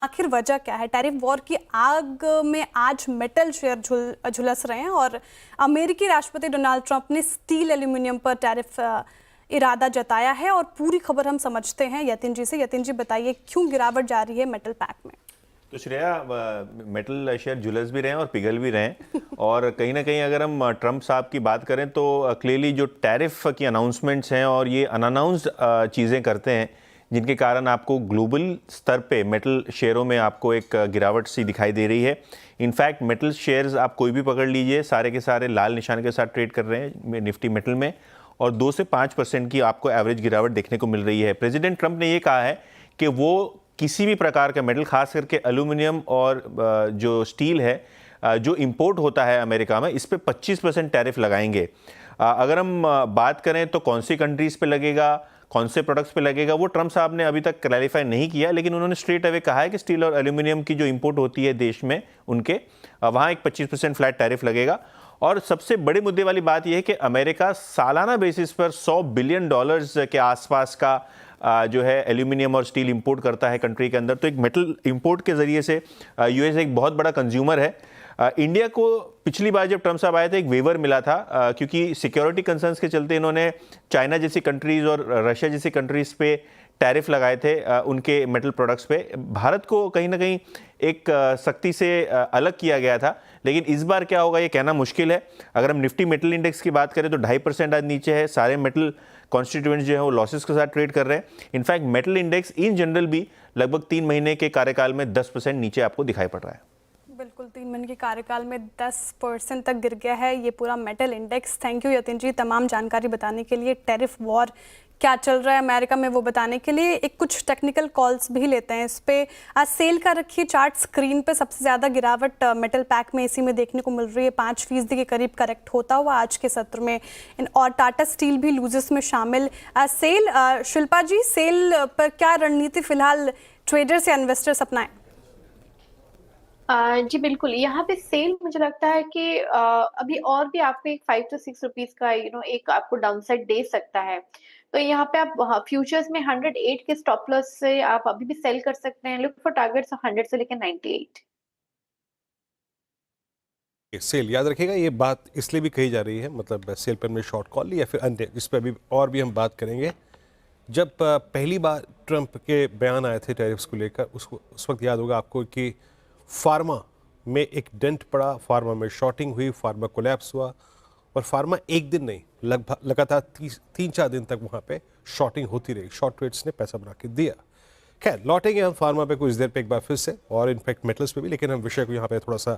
आखिर वजह क्या है? टैरिफ वॉर की आग में आज मेटल शेयर झुलस रहे हैं और अमेरिकी राष्ट्रपति डोनाल्ड ट्रंप ने स्टील एल्यूमिनियम पर टैरिफ इरादा जताया है। और पूरी खबर हम समझते हैं यतिन जी से। यतिन जी, बताइए क्यों गिरावट जा रही है मेटल पैक में? तो श्रेया, मेटल शेयर झुलस भी रहे हैं और पिघल भी रहे हैं और कहीं ना कहीं अगर हम ट्रंप साहब की बात करें तो क्लियरली जो टैरिफ की अनाउंसमेंट्स हैं और ये अनअनाउंस्ड चीज़ें करते हैं जिनके कारण आपको ग्लोबल स्तर पे मेटल शेयरों में आपको एक गिरावट सी दिखाई दे रही है। इनफैक्ट मेटल शेयर्स आप कोई भी पकड़ लीजिए, सारे के सारे लाल निशान के साथ ट्रेड कर रहे हैं निफ्टी मेटल में और 2 से 5% की आपको एवरेज गिरावट देखने को मिल रही है। प्रेसिडेंट ट्रंप ने ये कहा है कि वो किसी भी प्रकार का मेटल, खास करके एल्यूमिनियम और जो स्टील है जो इंपोर्ट होता है अमेरिका में, इस पे 25% टैरिफ लगाएंगे। अगर हम बात करें तो कौन सी कंट्रीज़ पे लगेगा, कौन से प्रोडक्ट्स पे लगेगा, वो ट्रंप साहब ने अभी तक क्लैरिफाई नहीं किया, लेकिन उन्होंने स्ट्रेट अवे कहा है कि स्टील और एल्यूमिनियम की जो इंपोर्ट होती है देश में उनके वहाँ एक 25% फ्लैट टैरिफ लगेगा। और सबसे बड़े मुद्दे वाली बात यह है कि अमेरिका सालाना बेसिस पर $100 बिलियन के आसपास का जो है एल्यूमिनियम और स्टील इंपोर्ट करता है कंट्री के अंदर। तो एक मेटल इंपोर्ट के ज़रिए से यूएस एक बहुत बड़ा कंज्यूमर है। इंडिया को पिछली बार जब ट्रंप साहब आए थे एक वेवर मिला था क्योंकि सिक्योरिटी कंसर्न्स के चलते इन्होंने चाइना जैसी कंट्रीज़ और रशिया जैसी कंट्रीज़ पे टैरिफ लगाए थे उनके मेटल प्रोडक्ट्स पे। भारत को कहीं ना कहीं एक सख्ती से अलग किया गया था, लेकिन इस बार क्या होगा ये कहना मुश्किल है। अगर हम निफ्टी मेटल इंडेक्स की बात करें तो 2.5% आज नीचे है। सारे मेटल कॉन्स्टिट्यूएंट्स जो है वो लॉसेस के साथ ट्रेड कर रहे हैं। In fact metal index in general भी लगभग 3 महीने के कार्यकाल में 10% नीचे आपको दिखाई पड़ रहा है। बिल्कुल, 3 महीने के कार्यकाल में 10% तक गिर गया है ये पूरा metal index. Thank you Yatin ji तमाम जानकारी बताने के लिए। टैरिफ वॉर क्या चल रहा है अमेरिका में वो बताने के लिए। एक कुछ टेक्निकल कॉल्स भी लेते हैं इस पे। आज सेल का रखिए चार्ट स्क्रीन पे। सबसे ज़्यादा गिरावट मेटल पैक में इसी में देखने को मिल रही है, 5% के करीब करेक्ट होता हुआ आज के सत्र में। और टाटा स्टील भी लूजर्स में शामिल। शिल्पा जी, सेल पर क्या रणनीति फिलहाल ट्रेडर्स या इन्वेस्टर्स अपनाएं? जी बिल्कुल, यहाँ पे सेल मुझे लगता है कि अभी और भी आपको एक 5 to 6 रुपीज का एक आपको डाउनसाइड दे सकता है। तो यहाँ पे आप फ्यूचर्स में 108 के स्टॉप लॉस से आप अभी भी सेल कर सकते हैं। लुक फॉर टारगेट्स 100 से लेकर 98। सेल याद रखिएगा, ये बात इसलिए भी कही जा रही है, मतलब सेल पर में शॉर्ट कॉल या फिर अन्य, इस पर अभी और भी हम बात करेंगे। जब पहली बार ट्रंप के बयान आए थे टैरिफ्स को लेकर, उस वक्त याद होगा आपको कि फार्मा में एक डेंट पड़ा, फार्मा में शॉर्टिंग हुई, फार्मा कोलैप्स हुआ और फार्मा एक दिन नहीं लगभग लगातार 3-4 दिन तक वहाँ पे शॉर्टिंग होती रही। शॉर्ट ट्रेड्स ने पैसा बना के दिया। खैर, लौटेंगे हम फार्मा पे कुछ देर पे एक बार फिर से और इनफैक्ट मेटल्स पे भी, लेकिन हम विषय को यहाँ पे थोड़ा सा